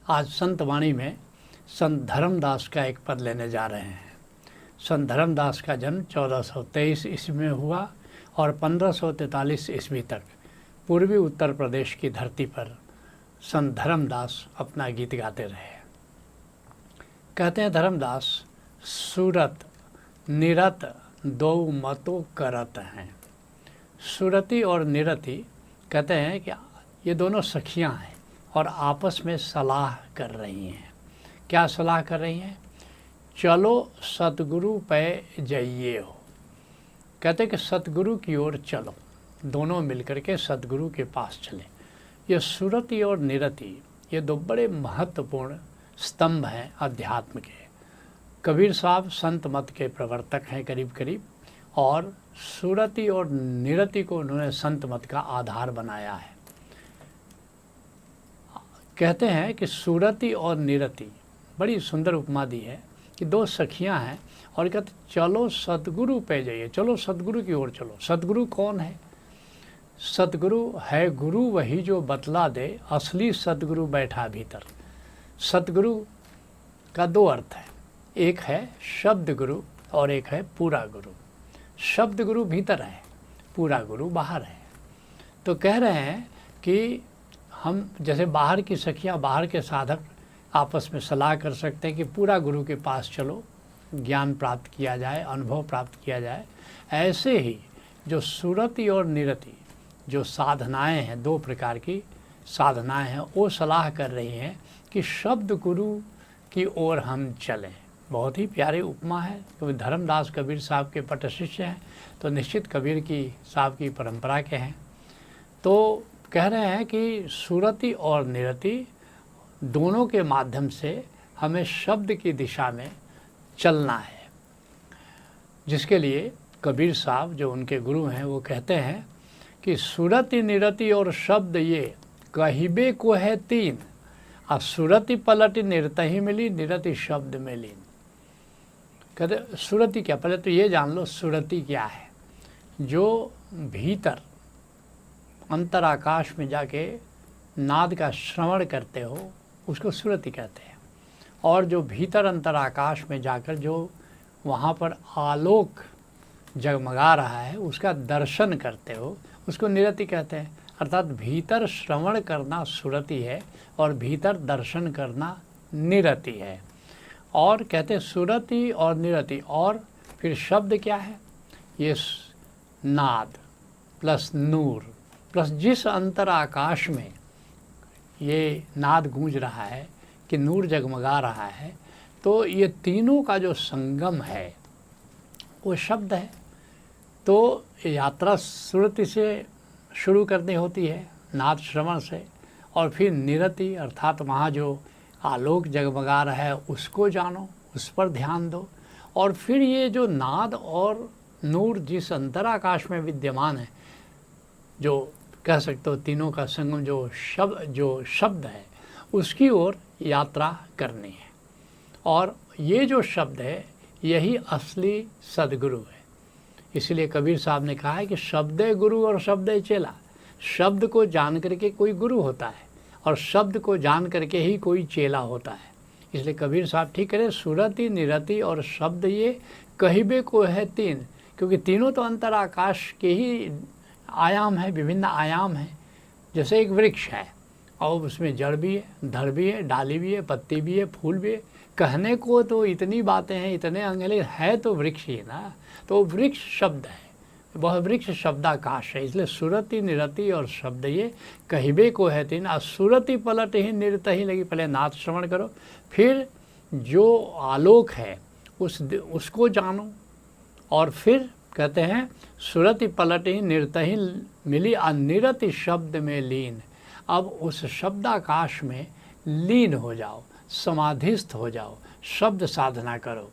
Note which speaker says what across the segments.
Speaker 1: आज संत वाणी में संत धर्मदास का एक पद लेने जा रहे हैं। संत धर्मदास का जन्म 1423 ईस्वी में हुआ और 1543 ईस्वी तक पूर्वी उत्तर प्रदेश की धरती पर संत धर्मदास अपना गीत गाते रहे। कहते हैं धर्मदास, सूरत निरत दो मतों करत हैं। सूरती और निरति कहते हैं कि ये दोनों सखियां हैं और आपस में सलाह कर रही हैं। क्या सलाह कर रही हैं? चलो सतगुरु पे जाइए हो। कहते हैं कि सतगुरु की ओर चलो, दोनों मिलकर के सतगुरु के पास चले। ये सूरती और निरति ये दो बड़े महत्वपूर्ण स्तंभ हैं अध्यात्म के। कबीर साहब संत मत के प्रवर्तक हैं करीब करीब, और सूरती और निरति को उन्होंने संत मत का आधार बनाया है। कहते हैं कि सूरती और निरति, बड़ी सुंदर उपमा दी है कि दो सखियां हैं और कहते चलो सतगुरु पे जाइए, चलो सतगुरु की ओर चलो। सतगुरु कौन है? सतगुरु है गुरु वही जो बतला दे, असली सतगुरु बैठा भीतर। सतगुरु का दो अर्थ है, एक है शब्द गुरु और एक है पूरा गुरु। शब्द गुरु भीतर है, पूरा गुरु बाहर है। तो कह रहे हैं कि हम जैसे बाहर की सखियाँ, बाहर के साधक आपस में सलाह कर सकते हैं कि पूरा गुरु के पास चलो, ज्ञान प्राप्त किया जाए, अनुभव प्राप्त किया जाए। ऐसे ही जो सूरती और निरति जो साधनाएं हैं, दो प्रकार की साधनाएं हैं, वो सलाह कर रही हैं कि शब्द गुरु की ओर हम चलें। बहुत ही प्यारी उपमा है, क्योंकि धर्मदास कबीर साहब के पट शिष्य हैं, तो निश्चित कबीर की साहब की परंपरा के हैं। तो कह रहे हैं कि सूरती और निरति दोनों के माध्यम से हमें शब्द की दिशा में चलना है, जिसके लिए कबीर साहब जो उनके गुरु हैं वो कहते हैं कि सूरती निरति और शब्द ये कहिबे को है तीन, और सूरती पलटी निरतहि मिली, निरति शब्द में लीन। कहते सूरती क्या? पहले तो ये जान लो सूरती क्या है। जो भीतर अंतर आकाश में जाके नाद का श्रवण करते हो उसको सूरती कहते हैं, और जो भीतर अंतर आकाश में जाकर जो वहाँ पर आलोक जगमगा रहा है उसका दर्शन करते हो उसको निरति कहते हैं। अर्थात भीतर श्रवण करना सूरती है और भीतर दर्शन करना निरति है। और कहते हैं सूरती और निरति, और फिर शब्द क्या है? ये नाद प्लस नूर प्लस जिस अंतर आकाश में ये नाद गूंज रहा है कि नूर जगमगा रहा है, तो ये तीनों का जो संगम है वो शब्द है। तो यात्रा सूरती से शुरू करनी होती है, नाद श्रवण से, और फिर निरति अर्थात वहाँ जो आलोक जगमगा रहा है उसको जानो, उस पर ध्यान दो, और फिर ये जो नाद और नूर जिस अंतराकाश में विद्यमान है, जो कह सकते हो तीनों का संगम जो शब्द है, उसकी ओर यात्रा करनी है। और ये जो शब्द है यही असली सदगुरु है। इसलिए कबीर साहब ने कहा है कि शब्दे गुरु और शब्दे चेला। शब्द को जान करके कोई गुरु होता है और शब्द को जान करके ही कोई चेला होता है। इसलिए कबीर साहब ठीक करें, सूरती निरति और शब्द ये कहिबे को है तीन, क्योंकि तीनों तो अंतर आकाश के ही आयाम है, विभिन्न आयाम हैं। जैसे एक वृक्ष है और उसमें जड़ भी है, धड़ भी है, डाली भी है, पत्ती भी है, फूल भी है। कहने को तो इतनी बातें हैं, इतने अंगले है तो वृक्ष ही ना, तो वृक्ष शब्द है, वह वृक्ष शब्दाकाश है। इसलिए सूरती निरति और शब्द ये कहिबे को है तीन, और सूरती पलट ही निरत ही लगी। पहले नाद श्रवण करो, फिर जो आलोक है उसको जानो, और फिर कहते हैं सूरती पलट ही निरत ही मिली, अनिरति शब्द में लीन। अब उस शब्दाकाश में लीन हो जाओ, समाधिस्थ हो जाओ, शब्द साधना करो।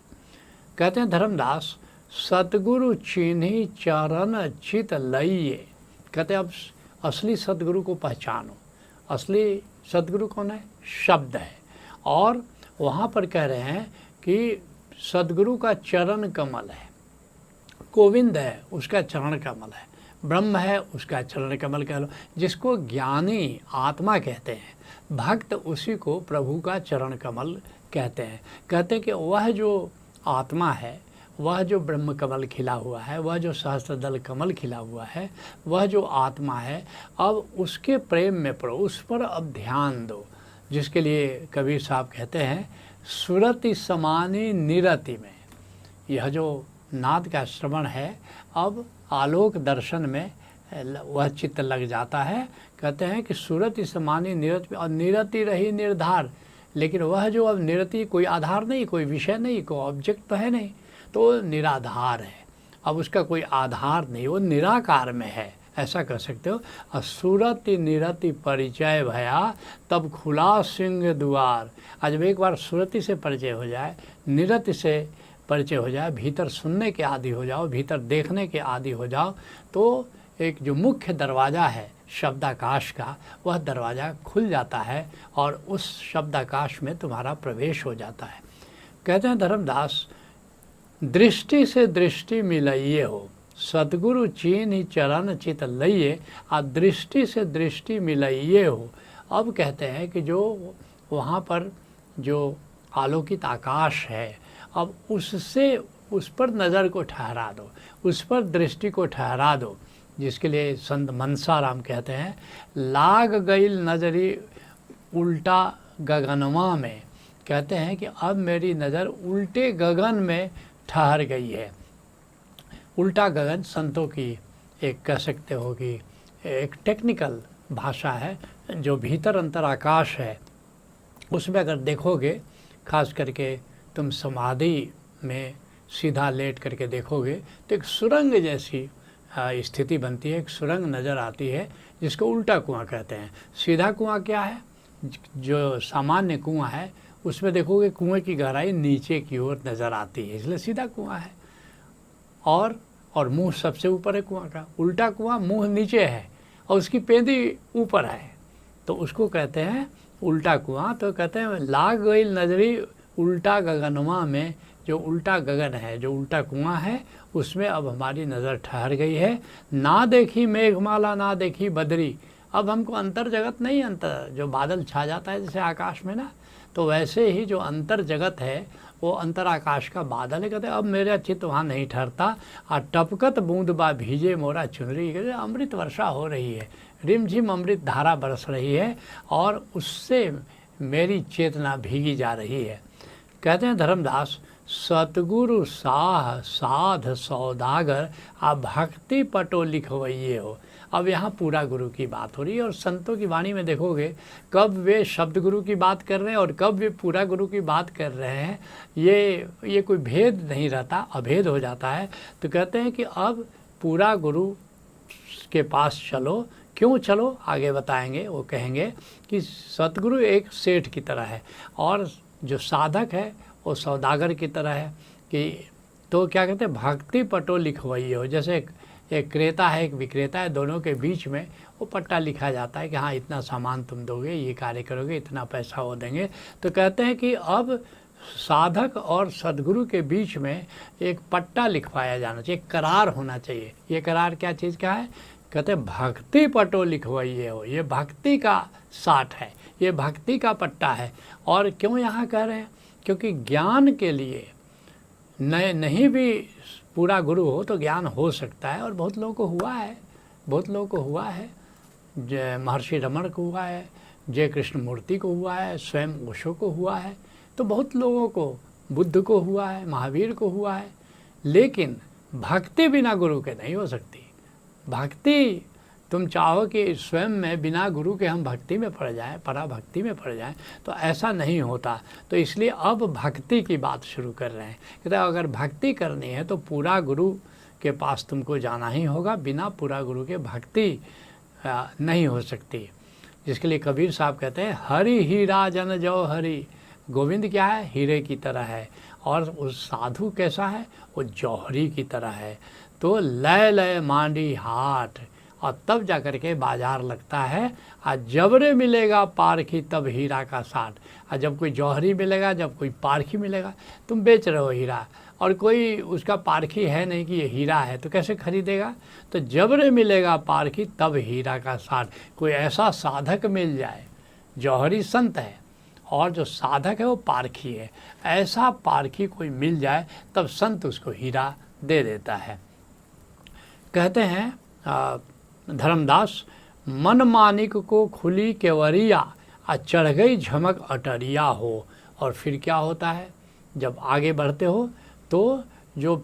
Speaker 1: कहते हैं धर्मदास, सतगुरु चिन्ही चरण चित लइये। कहते हैं अब असली सतगुरु को पहचानो। असली सतगुरु कौन है? शब्द है। और वहाँ पर कह रहे हैं कि सतगुरु का चरण कमल है, गोविंद है उसका चरण कमल है। ब्रह्म है उसका चरण कमल कह लो। जिसको ज्ञानी आत्मा कहते हैं, भक्त उसी को प्रभु का चरण कमल कहते हैं। कहते हैं कि वह जो आत्मा है, वह जो ब्रह्म कमल खिला हुआ है, वह जो सहस्त्रदल कमल खिला हुआ है, वह जो आत्मा है, अब उसके प्रेम में पड़ो, उस पर अब ध्यान दो। जिसके लिए कबीर साहब कहते हैं सुरति समानी निरति में। यह जो नाद का श्रवण है, अब आलोक दर्शन में वह चित्त लग जाता है। कहते हैं कि सुरति समानी निरति, और निरति रही निर्धार, लेकिन वह जो अब निरति कोई आधार नहीं, कोई विषय नहीं, कोई ऑब्जेक्ट तो है नहीं, तो निराधार है। अब उसका कोई आधार नहीं, वो निराकार में है, ऐसा कह सकते हो। सुरति निरति परिचय भया, तब खुला सिंह द्वार। आज जब एक बार सुरति से परिचय हो जाए, निरति से परिचय हो जाए, भीतर सुनने के आदि हो जाओ, भीतर देखने के आदि हो जाओ, तो एक जो मुख्य दरवाज़ा है शब्दाकाश का, वह दरवाज़ा खुल जाता है और उस शब्दाकाश में तुम्हारा प्रवेश हो जाता है। कहते हैं धर्मदास, दृष्टि से दृष्टि मिलइए हो, सतगुरु चीन चरण चित लइए। आ दृष्टि से दृष्टि मिलइए हो। अब कहते हैं कि जो वहाँ पर जो आलोकित आकाश है, अब उससे उस पर नज़र को ठहरा दो, उस पर दृष्टि को ठहरा दो। जिसके लिए संत मनसाराम कहते हैं, लाग गईल नजरी उल्टा गगनमा में। कहते हैं कि अब मेरी नज़र उल्टे गगन में ठहर गई है। उल्टा गगन संतों की एक कह सकते हो कि एक टेक्निकल भाषा है। जो भीतर अंतर आकाश है, उसमें अगर देखोगे, खास करके तुम समाधि में सीधा लेट करके देखोगे, तो एक सुरंग जैसी स्थिति बनती है, एक सुरंग नज़र आती है, जिसको उल्टा कुआं कहते हैं। सीधा कुआं क्या है? जो सामान्य कुआं है, उसमें देखोगे कुएं की गहराई नीचे की ओर नज़र आती है, इसलिए सीधा कुआं है। और मुंह सबसे ऊपर है कुआं का। उल्टा कुआं मुंह नीचे है और उसकी पेंदी ऊपर है, तो उसको कहते हैं उल्टा कुआं। तो कहते हैं लाग गई नजरी उल्टा गगनमा में। जो उल्टा गगन है, जो उल्टा कुआं है, उसमें अब हमारी नज़र ठहर गई है। ना देखी मेघमाला, ना देखी बदरी। अब हमको अंतर जगत नहीं, अंतर जो बादल छा जाता है जैसे आकाश में ना, तो वैसे ही जो अंतर जगत है वो अंतर आकाश का बादल है। कहते अब मेरा चित्त वहाँ नहीं ठहरता। और टपकत बूंद बा भीजे मोरा चुनरी। कहते अमृत वर्षा हो रही है, रिमझिम अमृत धारा बरस रही है और उससे मेरी चेतना भीगी जा रही है। कहते हैं धर्मदास, सतगुरु साह साध सौदागर आ भक्ति पटो लिखवइये हो। अब यहाँ पूरा गुरु की बात हो रही है। और संतों की वाणी में देखोगे, कब वे शब्द गुरु की बात कर रहे हैं और कब वे पूरा गुरु की बात कर रहे हैं, ये कोई भेद नहीं रहता, अभेद हो जाता है। तो कहते हैं कि अब पूरा गुरु के पास चलो। क्यों चलो, आगे बताएंगे। वो कहेंगे कि सतगुरु एक सेठ की तरह है और जो साधक है वो सौदागर की तरह है। कि तो क्या कहते हैं, भक्ति पटो लिखवाइए हो। जैसे एक क्रेता है, एक विक्रेता है, दोनों के बीच में वो पट्टा लिखा जाता है कि हाँ इतना सामान तुम दोगे, ये कार्य करोगे, इतना पैसा वो देंगे। तो कहते हैं कि अब साधक और सद्गुरु के बीच में एक पट्टा लिखवाया जाना चाहिए, करार होना चाहिए। ये करार क्या चीज़ का है? कहते हैं भक्ति पटो लिखवाइए हो। ये भक्ति का साठ है, ये भक्ति का पट्टा है। और क्यों यहाँ कह रहे हैं? क्योंकि ज्ञान के लिए नहीं भी पूरा गुरु हो तो ज्ञान हो सकता है। और बहुत लोगों को हुआ है, बहुत लोगों को हुआ है। जय महर्षि रमण को हुआ है, जय कृष्णमूर्ति को हुआ है, स्वयं ओशो को हुआ है, तो बहुत लोगों को, बुद्ध को हुआ है, महावीर को हुआ है। लेकिन भक्ति बिना गुरु के नहीं हो सकती। भक्ति तुम चाहो कि स्वयं में बिना गुरु के हम भक्ति में पड़ जाएं, पराभक्ति में पड़ जाएं, तो ऐसा नहीं होता। तो इसलिए अब भक्ति की बात शुरू कर रहे हैं। कहते हैं अगर भक्ति करनी है तो पूरा गुरु के पास तुमको जाना ही होगा। बिना पूरा गुरु के भक्ति नहीं हो सकती। जिसके लिए कबीर साहब कहते हैं हरि हीरा जन जौहरी। गोविंद क्या है? हीरे की तरह है। और उस साधु कैसा है? वो जौहरी की तरह है। तो लय लय मांडी हाट, और तब जा कर के बाजार लगता है। आज जबरे मिलेगा पारखी तब हीरा का साठ। और जब कोई जौहरी मिलेगा, जब कोई पारखी मिलेगा, तुम बेच रहे हो हीरा और कोई उसका पारखी है नहीं कि ये हीरा है, तो कैसे खरीदेगा? तो जबरे मिलेगा पारखी तब हीरा का साठ। कोई ऐसा साधक मिल जाए, जौहरी संत है और जो साधक है वो पारखी है, ऐसा पारखी कोई मिल जाए तब संत उसको हीरा दे देता है। कहते हैं धर्मदास, मन मानिक को खुली केवरिया चढ़ गई झमक अटरिया हो। और फिर क्या होता है, जब आगे बढ़ते हो तो जो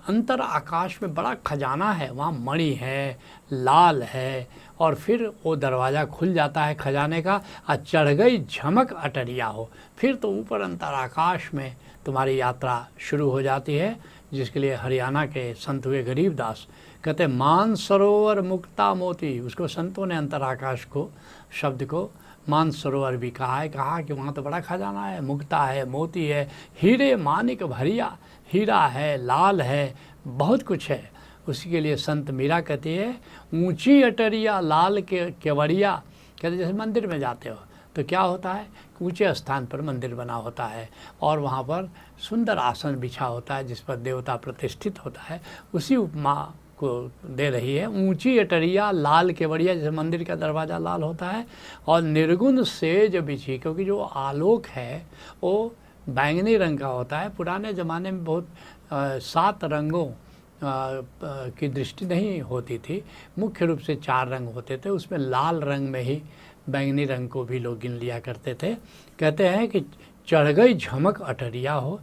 Speaker 1: अंतर आकाश में बड़ा खजाना है, वहाँ मणि है, लाल है, और फिर वो दरवाज़ा खुल जाता है खजाने का, चढ़ गई झमक अटरिया हो। फिर तो ऊपर अंतर आकाश में तुम्हारी यात्रा शुरू हो जाती है, जिसके लिए हरियाणा के संत हुए गरीबदास कहते मान सरोवर मुक्ता मोती। उसको संतों ने अंतर आकाश को, शब्द को मान सरोवर भी कहा है। कहा कि वहाँ तो बड़ा खजाना है, मुक्ता है, मोती है, हीरे मानिक भरिया, हीरा है, लाल है, बहुत कुछ है। उसी के लिए संत मीरा कहती है ऊंची अटरिया लाल के केवड़िया। कहते जैसे मंदिर में जाते हो तो क्या होता है, ऊंचे स्थान पर मंदिर बना होता है और वहाँ पर सुंदर आसन बिछा होता है जिस पर देवता प्रतिष्ठित होता है। उसी उपमा को दे रही है, ऊंची अटरिया लाल केवड़िया, जैसे मंदिर का दरवाज़ा लाल होता है। और निर्गुण सेज बिछी, क्योंकि जो आलोक है वो बैंगनी रंग का होता है। पुराने ज़माने में बहुत 7 रंगों की दृष्टि नहीं होती थी, मुख्य रूप से 4 रंग होते थे, उसमें लाल रंग में ही बैंगनी रंग को भी लोग गिन लिया करते थे। कहते हैं कि चढ़ गई झमक अटरिया हो।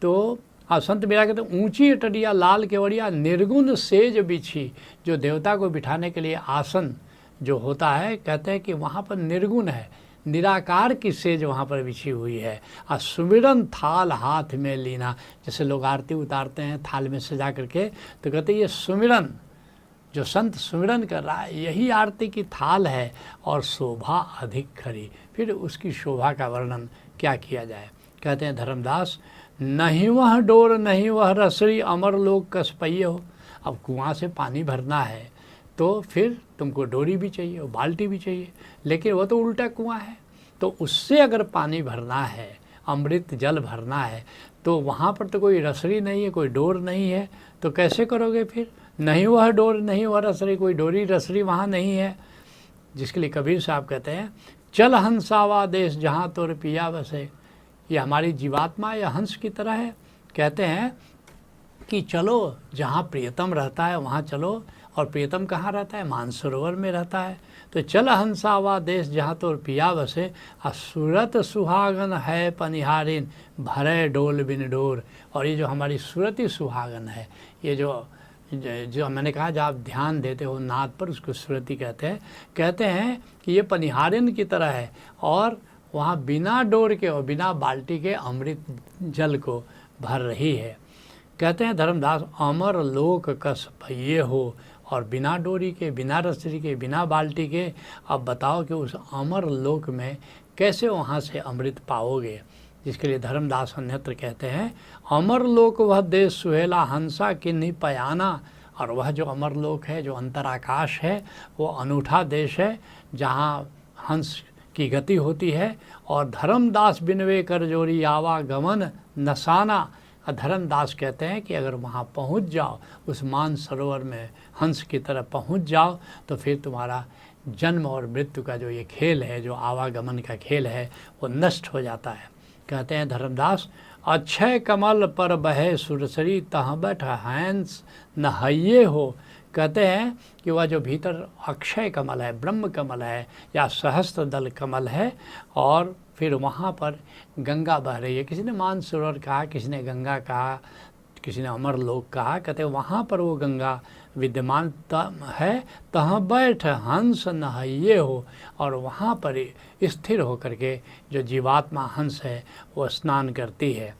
Speaker 1: तो संत मीरा कहते हैं ऊंची अटरिया लाल केवड़िया निर्गुण सेज बिछी। जो देवता को बिठाने के लिए आसन जो होता है, कहते हैं कि वहाँ पर निर्गुण है, निराकार की सेज वहाँ पर बिछी हुई है। और सुमिरन थाल हाथ में लीना, जैसे लोग आरती उतारते हैं थाल में सजा करके, तो कहते हैं ये सुमिरन, जो संत सुमिरन कर रहा है यही आरती की थाल है और शोभा अधिक खरी। फिर उसकी शोभा का वर्णन क्या किया जाए। कहते हैं धर्मदास, नहीं वह डोर नहीं वह रसरी अमर लोग कस पहिए हो। अब कुआं से पानी भरना है तो फिर तुमको डोरी भी चाहिए, बाल्टी भी चाहिए, लेकिन वह तो उल्टा कुआं है। तो उससे अगर पानी भरना है, अमृत जल भरना है, तो वहाँ पर तो कोई रसरी नहीं है, कोई डोर नहीं है, तो कैसे करोगे फिर? नहीं वह डोर नहीं वह रसरी, कोई डोरी रसरी वहाँ नहीं है। जिसके लिए कबीर साहब कहते हैं चल हंसावा देश जहाँ तोर पिया बसे। ये हमारी जीवात्मा या हंस की तरह है। कहते हैं कि चलो जहाँ प्रियतम रहता है वहाँ चलो, और प्रियतम कहाँ रहता है? मानसरोवर में रहता है। तो चल हंसावा देश जहाँ तोर पिया बसे, सूरत सुहागन है पनिहारिन भरे डोल बिन डोर। और ये जो हमारी सूरती सुहागन है, ये जो मैंने कहा जब आप ध्यान देते हो नाद पर, उसको सूरती कहते हैं कि ये पनिहारिन की तरह है और वहाँ बिना डोर के और बिना बाल्टी के अमृत जल को भर रही है। कहते हैं धर्मदास, अमर लोक कस भइये हो। और बिना डोरी के, बिना रसरी के, बिना बाल्टी के, अब बताओ कि उस अमर लोक में कैसे वहाँ से अमृत पाओगे। जिसके लिए धर्मदास अन्यत्र कहते हैं अमर लोक वह देश सुहेला हंसा किन्हीं पयाना। और वह जो अमर लोक है, जो अंतराकाश है, वो अनूठा देश है जहाँ हंस की गति होती है। और धर्मदास बिनवे कर जोरी आवागमन नसाना। धर्मदास कहते हैं कि अगर वहाँ पहुँच जाओ, उस मान सरोवर में हंस की तरह पहुँच जाओ, तो फिर तुम्हारा जन्म और मृत्यु का जो ये खेल है, जो आवागमन का खेल है, वो नष्ट हो जाता है। कहते हैं धर्मदास, अक्षय कमल पर बहे सुरसरी तह बैठ हंस नहइये हो। कहते हैं कि वह जो भीतर अक्षय कमल है, ब्रह्म कमल है या सहस्त्र दल कमल है, और फिर वहाँ पर गंगा बह रही है। किसी ने मानसरोवर कहा, किसी ने गंगा कहा, किसी ने अमरलोक कहा। कहते हैं वहाँ पर वो गंगा विद्यमान है, तहाँ बैठ हंस नहइये हो। और वहाँ पर स्थिर होकर के जो जीवात्मा हंस है वो स्नान करती है।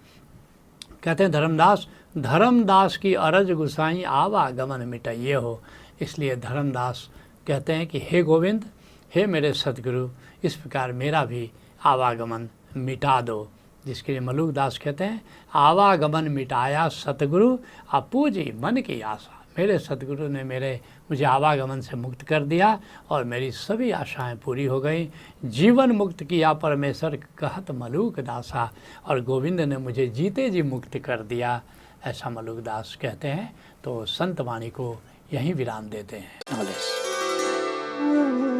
Speaker 1: कहते हैं धर्मदास, धर्मदास की अरज गुसाई आवागमन मिटाइए हो। इसलिए धर्मदास कहते हैं कि हे गोविंद, हे मेरे सतगुरु, इस प्रकार मेरा भी आवागमन मिटा दो। जिसके लिए मलुकदास कहते हैं आवागमन मिटाया सतगुरु अपूजी मन की आशा। मेरे सतगुरु ने मुझे आवागमन से मुक्त कर दिया और मेरी सभी आशाएं पूरी हो गई। जीवन मुक्त किया परमेश्वर कहत मलुक दासा। और गोविंद ने मुझे जीते जी मुक्त कर दिया। ऐसा मलुकदास कहते हैं। तो संत वाणी को यहीं विराम देते हैं। नमस्ते।